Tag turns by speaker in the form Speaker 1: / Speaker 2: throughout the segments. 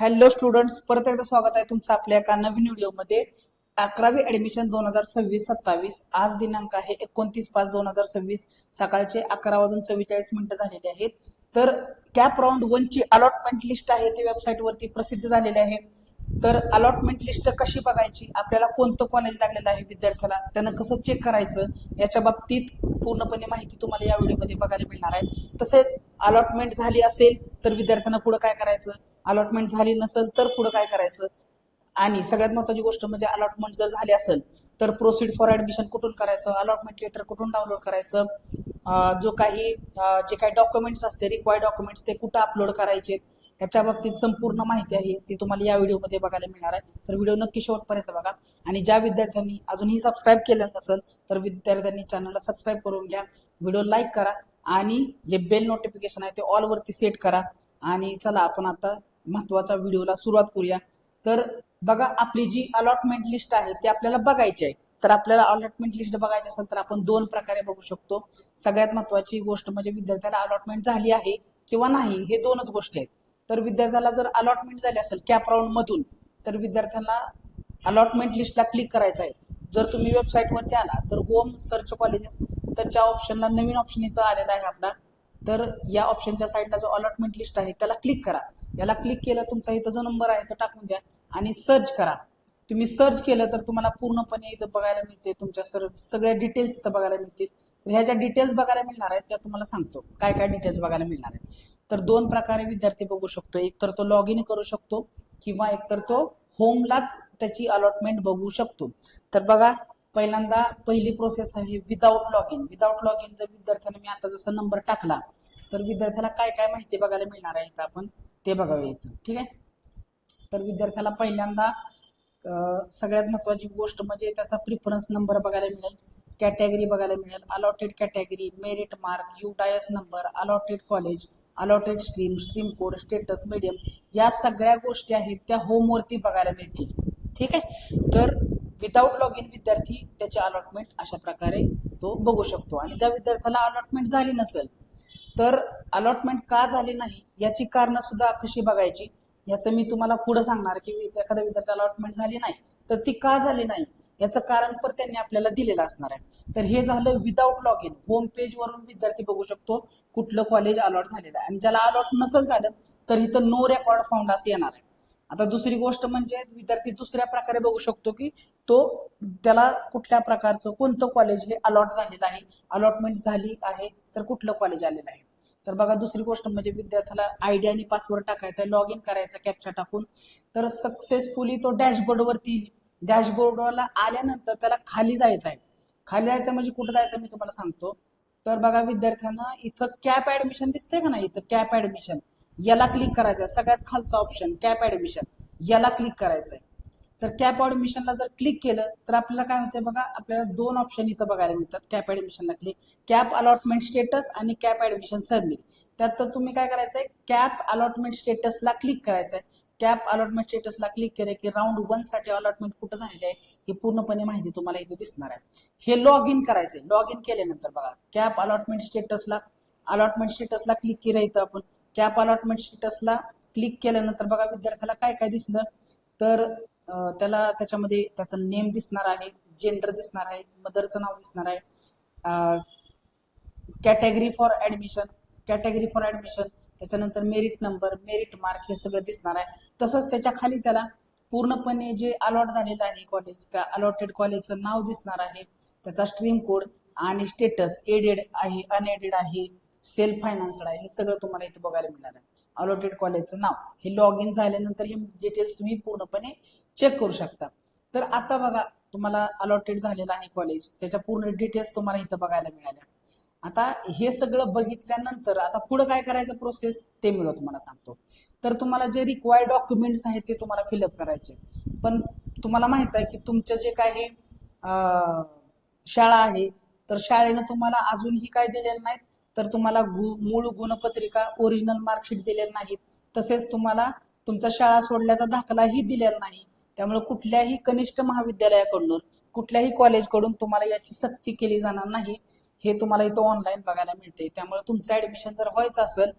Speaker 1: Hello students, परत एकदा स्वागत आहे तुमचं आपल्या एका नवीन व्हिडिओमध्ये. 11वी ऍडमिशन 2026-27 आज दिनांक आहे 29/5/2026. सकाळचे 11:44 झालेले आहेत. तर कॅप राऊंड 1 ची अलॉटमेंट लिस्ट आहे ती वेबसाईट वरती प्रसिद्ध झालेली आहे. तर अलॉटमेंट लिस्ट कशी बघायची, आपल्याला कोणतं कॉलेज लागलेलं आहे विद्यार्थ्याला, त्यानं कसं चेक करायचं, याच्या बाबतीत पूर्णपणे माहिती तुम्हाला या व्हिडिओमध्ये बघायला मिळणार आहे. तसेच अलॉटमेंट झाली असेल तर विद्यार्थ्यांना पुढे काय करायचं, अलॉटमेंट झाली नसेल तर पुढे काय करायचं, आणि सगळ्यात महत्त्वाची गोष्ट म्हणजे अलॉटमेंट जर झाली असेल तर प्रोसीड फॉर ऍडमिशन कुठून करायचं, अलॉटमेंट लेटर कुठून डाउनलोड करायचं, जे काही डॉक्युमेंट्स असते रिक्वायर्ड डॉक्युमेंट्स ते कुठं अपलोड करायचे, याच्या बाबतीत संपूर्ण माहिती आहे ती तुम्हाला या व्हिडिओमध्ये बघायला मिळणार आहे. तर व्हिडिओ नक्की शेवटपर्यंत बघा. आणि ज्या विद्यार्थ्यांनी अजूनही सबस्क्राईब केलेलं नसेल तर विद्यार्थ्यांनी चॅनलला सबस्क्राईब करून घ्या, व्हिडिओ लाईक करा आणि जे बेल नोटिफिकेशन आहे ते ऑल वरती सेट करा. आणि चला आपण आता महत्वाचा व्हिडिओला सुरुवात करूया. तर बघा, आपली जी अलॉटमेंट लिस्ट आहे ती आपल्याला बघायची आहे. तर आपल्याला अलॉटमेंट लिस्ट बघायची असेल तर आपण दोन प्रकारे बघू शकतो. सगळ्यात महत्वाची गोष्ट म्हणजे विद्यार्थ्याला अलॉटमेंट झाली आहे किंवा नाही, हे दोनच गोष्टी आहेत. तर विद्यार्थ्याला जर अलॉटमेंट झाली असेल कॅप राऊंड मधून तर विद्यार्थ्याला अलॉटमेंट लिस्टला क्लिक करायचं आहे. जर तुम्ही वेबसाईट वरती आला तर होम सर्च कॉलेजेस तर त्या ऑप्शनला नवीन ऑप्शन इथं आलेला आहे आपला. तर या ऑप्शनच्या साईडला जो अलॉटमेंट लिस्ट आहे त्याला क्लिक करा. याला क्लिक केलं तुमचा इथं जो नंबर आहे तो टाकून द्या आणि सर्च करा. तुम्ही सर्च केलं तर तुम्हाला पूर्णपणे इथं बघायला मिळते, तुमच्या सगळ्या डिटेल्स इथं बघायला मिळतील. तर ह्या ज्या डिटेल्स बघायला मिळणार आहेत त्या तुम्हाला सांगतो काय काय डिटेल्स बघायला मिळणार आहेत. तर दोन प्रकारे विद्यार्थी बघू शकतो, एक तर तो लॉग इन करू शकतो किंवा एकतर तो होमलाच त्याची अलॉटमेंट बघू शकतो. तर बघा, पहिल्यांदा पहिली प्रोसेस आहे without log in. Without log in जर विद्यार्थ्याने मी आता जसा नंबर टाकला तर विद्यार्थ्याला काय काय माहिती बघायला मिळणार आहे इथं आपण ते बघावे इथं. ठीक आहे. तर विद्यार्थ्याला पहिल्यांदा सगळ्यात महत्वाची गोष्ट म्हणजे त्याचा प्रिफरन्स नंबर बघायला मिळेल, कॅटेगरी बघायला मिळेल, allotted category, merit mark, UDIS number, allotted college, allotted stream, stream code, status, medium, या सगळ्या गोष्टी आहेत त्या होमवरती बघायला मिळतील. ठीक आहे. तर विदाउट लॉग इन विद्यार्थी त्याची अलॉटमेंट अशा प्रकारे तो बघू शकतो. आणि ज्या विद्यार्थ्याला अलॉटमेंट झाली नसेल तर अलॉटमेंट का झाली नाही याची कारण सुद्धा कशी बघायची याचं मी तुम्हाला पुढे सांगणार की एखाद्या विद्यार्थ्याला अलॉटमेंट झाली नाही तर ती का झाली नाही याचं कारण पण त्यांनी आपल्याला दिलेलं असणार आहे. तर हे झालं without log in. Home page वरून विद्यार्थी बघू शकतो कुठलं कॉलेज अलॉट झालेलं आहे. आणि ज्याला अलॉट नसेल झालं तर इथं नो रेकॉर्ड फाउंड असं येणार आहे. आता दुसरी गोष्ट म्हणजे विद्यार्थी दुसऱ्या प्रकारे बघू शकतो की तो त्याला कुठल्या प्रकारचं कोणतं कॉलेज हे अलॉट झालेलं आहे, अलॉटमेंट झाली आहे तर कुठलं कॉलेज आलेलं आहे. तर बघा, दुसरी गोष्ट म्हणजे विद्यार्थ्याला आयडी आणि पासवर्ड टाकायचा आहे, लॉग इन करायचा कॅप्चा टाकून. तर सक्सेसफुली तो डॅशबोर्ड वरती, डॅशबोर्डला आल्यानंतर त्याला खाली जायचं आहे. खाली जायचं म्हणजे कुठं जायचं मी तुम्हाला सांगतो. तर बघा, विद्यार्थ्यांना इथं कॅप ऍडमिशन दिसतंय का नाही, इथं कॅप ऍडमिशन याला क्लिक करायचं आहे. सगळ्यात खालचा ऑप्शन कॅप ऍडमिशन याला क्लिक करायचं आहे. तर कॅप ऍडमिशनला जर क्लिक केलं तर आपल्याला काय होते बघा, आपल्याला दोन ऑप्शन इथं बघायला मिळतात. कॅप ऍडमिशनला क्लिक, कॅप अलॉटमेंट स्टेटस आणि कॅप ऍडमिशन सबमिट. त्यात तर तुम्ही काय करायचंय, कॅप अलॉटमेंट स्टेटसला क्लिक करायचंय. कॅप अलॉटमेंट स्टेटसला क्लिक केलं की राऊंड 1 साठी अलॉटमेंट कुठं झालेली आहे ही पूर्णपणे माहिती तुम्हाला इथे दिसणार आहे. हे लॉग इन करायचंय. लॉग इन केल्यानंतर बघा, कॅप अलॉटमेंट स्टेटसला क्लिक केलं इथं आपण. कॅप अलॉटमेंट स्टेटसला क्लिक केल्यानंतर बघा विद्यार्थ्याला काय काय दिसलं, तर त्याला त्याच्यामध्ये त्याचं नेम दिसणार आहे, जेंडर दिसणार आहे, मदरचं नाव दिसणार आहे, कॅटेगरी फॉर ऍडमिशन, त्याच्यानंतर मेरिट नंबर, मेरिट मार्क हे सगळं दिसणार आहे. तसंच त्याच्या खाली त्याला पूर्णपणे जे अलॉट झालेलं आहे कॉलेज त्या अलॉटेड कॉलेजचं नाव दिसणार आहे, त्याचा स्ट्रीम कोड आणि स्टेटस, एडेड आहे, अनएडेड आहे, सेल्फ फायनान्सड आहे, हे सगळं तुम्हाला इथे बघायला मिळणार आहे. अलॉटेड कॉलेजचं नाव हे लॉग इन झाल्यानंतर हे डिटेल्स तुम्ही पूर्णपणे चेक करू शकता. तर आता बघा, तुम्हाला अलॉटेड झालेलं आहे कॉलेज, त्याच्या पूर्ण डिटेल्स तुम्हाला इथं बघायला मिळाल्या. आता हे सगळं बघितल्यानंतर आता पुढे काय करायचं प्रोसेस ते मी तुम्हाला सांगतो. तर तुम्हाला जे रिक्वायर्ड डॉक्युमेंट्स आहेत ते तुम्हाला फिलअप करायचे. पण तुम्हाला माहित आहे की तुमचं जे काही शाळा आहे तर शाळेनं तुम्हाला अजूनही काय दिलेलं नाहीत, तर तुम्हाला मूळ गुणपत्रिका, ओरिजिनल मार्कशीट दिलेलं नाहीत. तसेच तुम्हाला तुमचा शाळा सोडल्याचा दाखलाही दिलेला नाही. त्यामुळे कुठल्याही कनिष्ठ महाविद्यालयाकडून, कुठल्याही कॉलेजकडून तुम्हाला याची सक्ती केली जाणार नाही. हे तुम्हाला इथं ऑनलाईन बघायला मिळते. त्यामुळे तुमचं ऍडमिशन जर व्हायचं असेल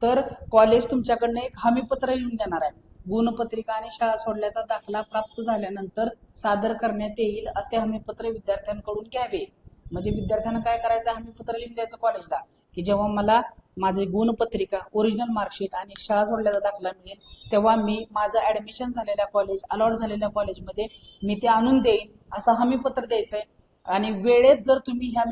Speaker 1: तर कॉलेज तुमच्याकडनं एक हमीपत्र लिहून घेणार आहे. गुणपत्रिका आणि शाळा सोडल्याचा दाखला प्राप्त झाल्यानंतर सादर करण्यात येईल असे हमीपत्र विद्यार्थ्यांकडून घ्यावे. म्हणजे विद्यार्थ्यांना काय करायचं, हमीपत्र लिहून द्यायचं कॉलेजला की जेव्हा मला माझे गुणपत्रिका, ओरिजिनल मार्कशीट आणि शाळा सोडल्याचा दाखला मिळेल तेव्हा मी माझं ऍडमिशन झालेल्या कॉलेज, अलॉट झालेल्या कॉलेजमध्ये मी ते आणून देईन असं हमीपत्र द्यायचंय. आणि वेळेत जर तुम्ही ह्या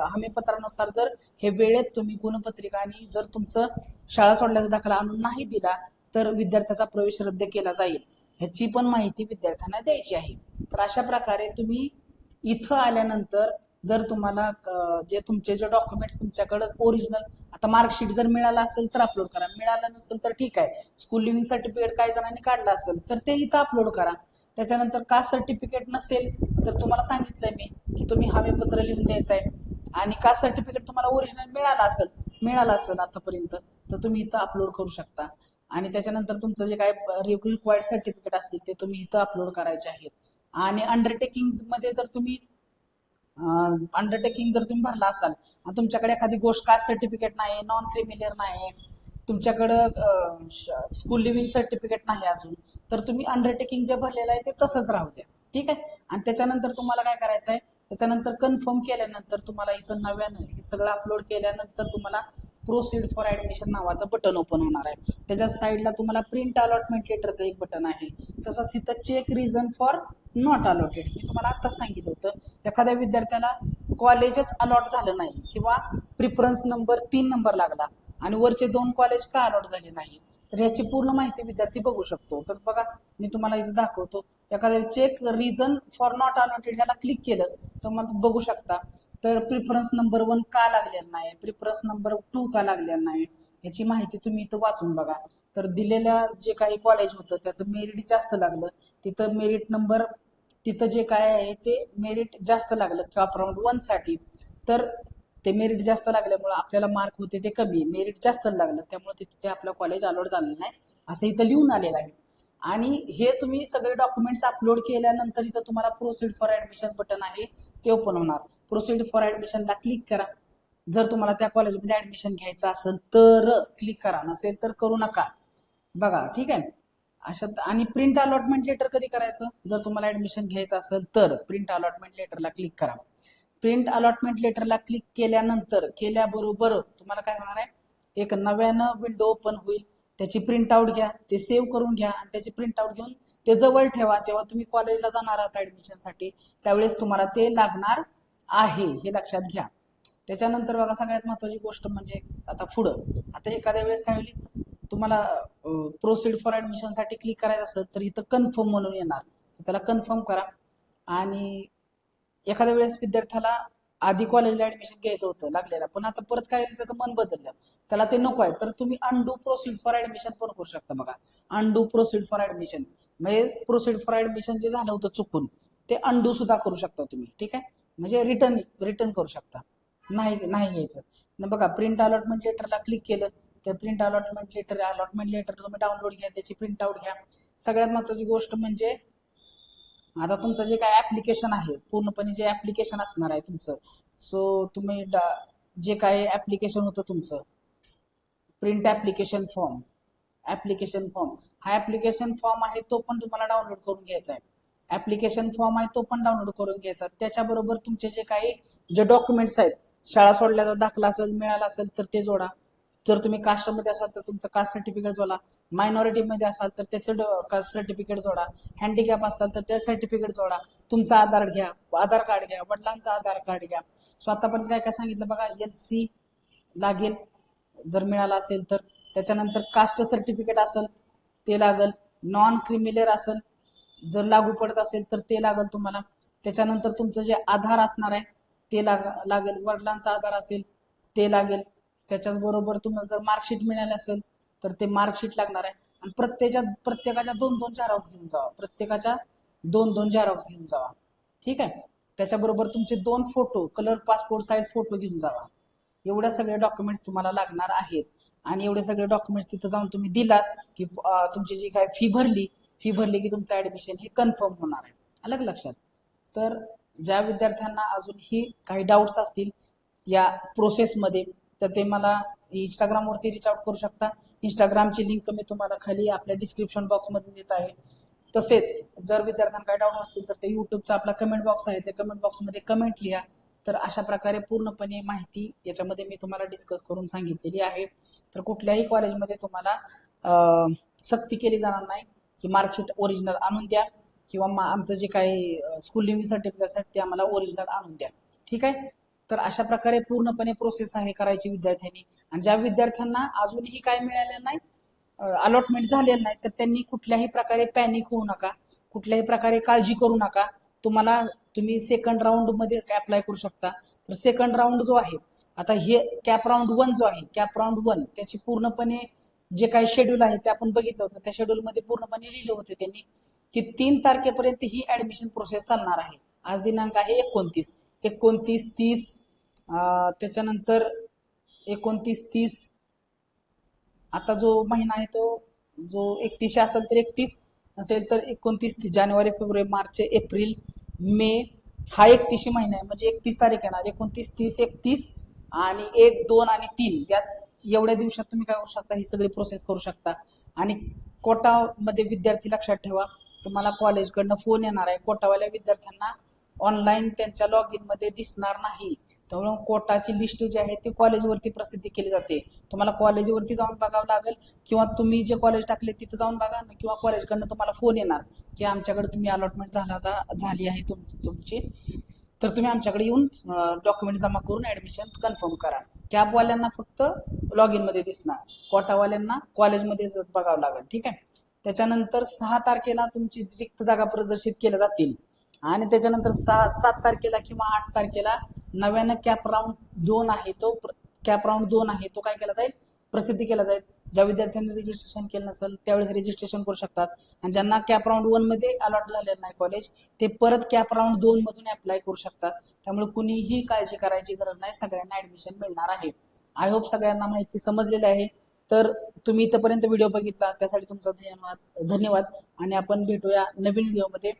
Speaker 1: हमीपत्रानुसार जर हे वेळेत तुम्ही गुणपत्रिका आणि जर तुमचं शाळा सोडल्याचा दाखला आणून नाही दिला तर विद्यार्थ्याचा प्रवेश रद्द केला जाईल, ह्याची पण माहिती विद्यार्थ्यांना द्यायची आहे. तर अशा प्रकारे तुम्ही इथं आल्यानंतर जर तुम्हाला तुमचे जे डॉक्युमेंट्स तुमच्याकडे ओरिजिनल, आता मार्कशीट जर मिळालं असेल तर अपलोड करा, मिळालं नसेल तर ठीक आहे, स्कूल लिव्हिंग सर्टिफिकेट काही जणांनी काढलं असेल तर ते इथं अपलोड करा. त्याच्यानंतर कास्ट सर्टिफिकेट नसेल तर तुम्हाला सांगितलंय मी की तुम्ही हमीपत्र लिहून द्यायचं आहे. आणि कास्ट सर्टिफिकेट तुम्हाला ओरिजिनल मिळालं असेल आतापर्यंत तर तुम्ही इथं अपलोड करू शकता. आणि त्याच्यानंतर तुमचं जे काय रिक्वायर्ड सर्टिफिकेट असतील ते तुम्ही इथं अपलोड करायचे आहेत. आणि अंडरटेकिंग मध्ये जर तुम्ही भरला असाल आणि तुमच्याकडे एखादी गोष्ट, कास्ट सर्टिफिकेट नाही, नॉन क्रिमिलियर नाही, तुमच्याकडं स्कूल लिव्हिंग सर्टिफिकेट नाही अजून, तर तुम्ही अंडरटेकिंग जे भरलेलं आहे ते तसंच राहू द्या. ठीक आहे. आणि त्याच्यानंतर तुम्हाला काय करायचं आहे, त्याच्यानंतर कन्फर्म केल्यानंतर तुम्हाला इथं नव्यानं हे सगळं अपलोड केल्यानंतर तुम्हाला प्रोसीड फॉर ऍडमिशन नावाचं बटन ओपन होणार आहे. त्याच्या साईडला तुम्हाला प्रिंट अलॉटमेंट लेटरचं एक बटन आहे. तसंच इथं check reason for not allotted, मी तुम्हाला आताच सांगितलं होतं, एखाद्या विद्यार्थ्याला कॉलेजच अलॉट झालं नाही किंवा प्रिफरन्स नंबर 3 नंबर लागला आणि वरचे 2 कॉलेज का अलॉट झाले नाही, तर ह्याची पूर्ण माहिती विद्यार्थी बघू शकतो. तर बघा मी तुम्हाला इथे दाखवतो, एखाद्या check reason for not allotted ह्याला क्लिक केलं तर मला बघू शकता, तर प्रिफरन्स नंबर 1 का लागलेला नाही, प्रिफरन्स नंबर 2 का लागलेला नाही, याची माहिती तुम्ही इथं वाचून बघा. तर दिलेल्या जे काही कॉलेज होतं त्याचं मेरिट जास्त लागलं, तिथं मेरिट नंबर, तिथं जे काय आहे ते मेरिट जास्त लागलं किंवा अराउंड 1 साठी, तर ते मेरिट जास्त लागल्यामुळे आपल्याला मार्क होते ते कमी, मेरिट जास्त लागलं त्यामुळे तिथे आपलं कॉलेज अलॉट झालं नाही असं इथं लिहून आलेलं आहे. आणि हे तुम्ही सगळे डॉक्युमेंट्स अपलोड केल्यानंतर इथं तुम्हाला प्रोसीड फॉर ऍडमिशन बटन आहे ते ओपन होणार. प्रोसीड फॉर ऍडमिशनला क्लिक करा. जर तुम्हाला त्या कॉलेजमध्ये ऍडमिशन घ्यायचं असेल तर क्लिक करा, नसेल तर करू नका. बघा ठीक आहे अशा. आणि प्रिंट अलॉटमेंट लेटर कधी करायचं, जर तुम्हाला ऍडमिशन घ्यायचं असेल तर प्रिंट अलॉटमेंट लेटरला क्लिक करा. प्रिंट अलॉटमेंट लेटरला क्लिक केल्याबरोबर तुम्हाला काय होणार आहे, एक नव्यानं विंडो ओपन होईल, त्याची प्रिंट आउट घ्या, ते सेव्ह करून घ्या आणि त्याची प्रिंट आउट घेऊन ते जवळ ठेवा. जेव्हा तुम्ही कॉलेजला जाणार आहात ऍडमिशनसाठी त्यावेळेस तुम्हाला ते लागणार आहे, हे लक्षात घ्या. त्याच्यानंतर बघा सगळ्यात महत्वाची गोष्ट म्हणजे आता पुढं, आता एखाद्या वेळेस काय होईल, तुम्हाला प्रोसीड फॉर ऍडमिशनसाठी क्लिक करायचं असेल तर इथं कन्फर्म म्हणून येणार, त्याला कन्फर्म करा. आणि एखाद्या वेळेस विद्यार्थ्याला आधी कॉलेजला ऍडमिशन घ्यायचं होतं लागलेलं, पण आता परत काय त्याचं मन बदललं, त्याला ते नको आहे, तर तुम्ही अनडू प्रोसीड फॉर ऍडमिशन पण करू शकता. बघा अनडू प्रोसीड फॉर ऍडमिशन म्हणजे प्रोसीड फॉर ऍडमिशन जे झालं होतं चुकून ते अनडू सुद्धा करू शकता तुम्ही. ठीक आहे, म्हणजे रिटर्न करू शकता, नाही घ्यायचं. बघा प्रिंट अलॉटमेंट लेटरला क्लिक केलं तर प्रिंट अलॉटमेंट लेटर तुम्ही डाउनलोड घ्या, त्याची प्रिंट आउट घ्या. सगळ्यात महत्वाची गोष्ट म्हणजे आता तुमचं जे काय ऍप्लिकेशन आहे, पूर्णपणे जे ऍप्लिकेशन असणार आहे तुमचं, सो तुम्ही जे काय ऍप्लिकेशन होतं तुमचं, प्रिंट ऍप्लिकेशन फॉर्म हा ऍप्लिकेशन फॉर्म आहे तो पण तुम्हाला डाउनलोड करून घ्यायचा आहे. ऍप्लिकेशन फॉर्म आहे तो पण डाउनलोड करून घ्यायचा. त्याच्याबरोबर तुमचे जे काही डॉक्युमेंट्स आहेत, शाळा सोडल्याचा दाखला असेल मिळाला असेल तर ते जोडा. जर तुम्ही कास्टमध्ये असाल तर तुमचं कास्ट सर्टिफिकेट जोडा, मायनॉरिटीमध्ये असाल तर त्याचं कास्ट सर्टिफिकेट जोडा, हँडिकॅप असाल तर त्या सर्टिफिकेट जोडा, तुमचा आधार कार्ड घ्या, वडिलांचा आधार कार्ड घ्या. सो आतापर्यंत काय काय सांगितलं बघा, LC लागेल जर मिळाला असेल तर, त्याच्यानंतर कास्ट सर्टिफिकेट असेल ते लागेल, नॉन क्रिमिलियर असेल जर लागू पडत असेल तर ते लागेल तुम्हाला. त्याच्यानंतर तुमचं जे आधार असणार आहे ते लागेल, वडिलांचा आधार असेल ते लागेल. त्याच्याच बरोबर तुम्हाला जर मार्कशीट मिळाली असेल तर ते मार्कशीट लागणार आहे. आणि प्रत्येकाच्या 2-2 झेरॉक्स घेऊन जावा, घेऊन जावा. ठीक आहे, त्याच्याबरोबर तुमचे 2 photo, colour passport size photo घेऊन जावा. एवढ्या सगळे डॉक्युमेंट्स तुम्हाला लागणार आहेत. आणि एवढे सगळे डॉक्युमेंट्स तिथं जाऊन तुम्ही दिलात की तुमची जी काय फी भरली की तुमचं ऍडमिशन हे कन्फर्म होणार आहे. अलग लक्षात. तर ज्या विद्यार्थ्यांना अजूनही काही डाऊट्स असतील या प्रोसेसमध्ये तर ते मला इंस्टाग्रामवरती रीच आउट करू शकता. इंस्टाग्रामची लिंक मी तुम्हाला खाली आपल्या डिस्क्रिप्शन बॉक्समध्ये देत आहे. तसेच जर विद्यार्थ्यांना काही डाऊट असतील तर ते युट्यूबचा आपला कमेंट बॉक्स आहे, त्या कमेंट बॉक्समध्ये कमेंट लिहा. तर अशा प्रकारे पूर्णपणे माहिती याच्यामध्ये मी तुम्हाला डिस्कस करून सांगितलेली आहे. तर कुठल्याही कॉलेजमध्ये तुम्हाला सक्ती केली जाणार नाही की मार्कशीट ओरिजिनल आणून द्या किंवा आमचं जे काही स्कूल लिव्हिंग सर्टिफिकेट आहेत ते आम्हाला ओरिजिनल आणून द्या. ठीक आहे. तर अशा प्रकारे पूर्णपणे प्रोसेस आहे करायची विद्यार्थ्यांनी. आणि ज्या विद्यार्थ्यांना अजूनही काय मिळालेलं नाही, अलॉटमेंट झालेलं नाही, तर त्यांनी कुठल्याही प्रकारे पॅनिक होऊ नका, कुठल्याही प्रकारे काळजी करू नका. तुम्ही सेकंड राऊंड मध्ये अप्लाय करू शकता. तर सेकंड राऊंड जो आहे, आता हे कॅप राऊंड 1 जो आहे, कॅप राऊंड 1 त्याची पूर्णपणे जे काही शेड्यूल आहे ते आपण बघितलं होतं. त्या शेड्यूलमध्ये पूर्णपणे लिहिलं होते त्यांनी की 3 तारखेपर्यंत ही ऍडमिशन प्रोसेस चालणार आहे. आज दिनांक आहे 29, 30, त्याच्यानंतर 29, 30, आता जो महिना आहे तो जो 31 असेल तर 31 असेल तर 29, जानेवारी, फेब्रुवारी, मार्च, एप्रिल, मे, हा 31 महिना आहे. म्हणजे 31 तारीख येणार, 29, 30, 31 आणि 1, 2 आणि 3 यात एवढ्या दिवसात तुम्ही काय करू शकता, ही सगळी प्रोसेस करू शकता. आणि कोटामध्ये विद्यार्थी लक्षात ठेवा, तुम्हाला कॉलेजकडनं फोन येणार आहे. कोटावाल्या विद्यार्थ्यांना ऑनलाईन त्यांच्या लॉग इन मध्ये दिसणार नाही. त्यामुळे कोटाची लिस्ट जी आहे ती कॉलेजवरती प्रसिद्धी केली जाते. तुम्हाला कॉलेजवरती जाऊन बघावं लागेल किंवा तुम्ही जे कॉलेज टाकले तिथं जाऊन बघा किंवा कॉलेजकडनं तुम्हाला फोन येणार की आमच्याकडे तुम्ही अलॉटमेंट झाली आहे तुमची, तर तुम्ही आमच्याकडे येऊन डॉक्युमेंट जमा करून ऍडमिशन कन्फर्म करा. कॅबवाल्यांना फक्त लॉग इन मध्ये दिसणार, कोटावाल्यांना कॉलेजमध्ये बघावं लागेल. ठीक आहे. त्याच्यानंतर 6 तारखेला तुमची रिक्त जागा प्रदर्शित केल्या जातील आणि त्याच्यानंतर 7 तारखेला किंवा 8 तारखेला नव्यानं कॅप राऊंड 2 आहे तो काय केला जाईल, प्रसिद्धी केला जाईल. ज्या विद्यार्थ्यांनी रजिस्ट्रेशन केलं नसेल त्यावेळेस रजिस्ट्रेशन करू शकतात. आणि ज्यांना कॅप राऊंड 1 मध्ये अलॉट झालेलं नाही कॉलेज, ते परत कॅप राऊंड 2 मधून अप्लाय करू शकतात. त्यामुळे कुणीही काळजी करायची गरज नाही, सगळ्यांना ऍडमिशन मिळणार आहे. आय होप सगळ्यांना माहिती समजलेली आहे. तर तुम्ही इथपर्यंत व्हिडिओ बघितला त्यासाठी तुमचा धन्यवाद. आणि आपण भेटूया नवीन व्हिडिओमध्ये.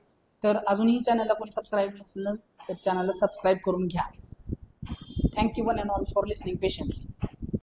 Speaker 1: तर अजूनही चॅनलला कोणी सबस्क्राईब नसेल तर चॅनलला सबस्क्राईब करून घ्या. Thank you one and all for listening patiently.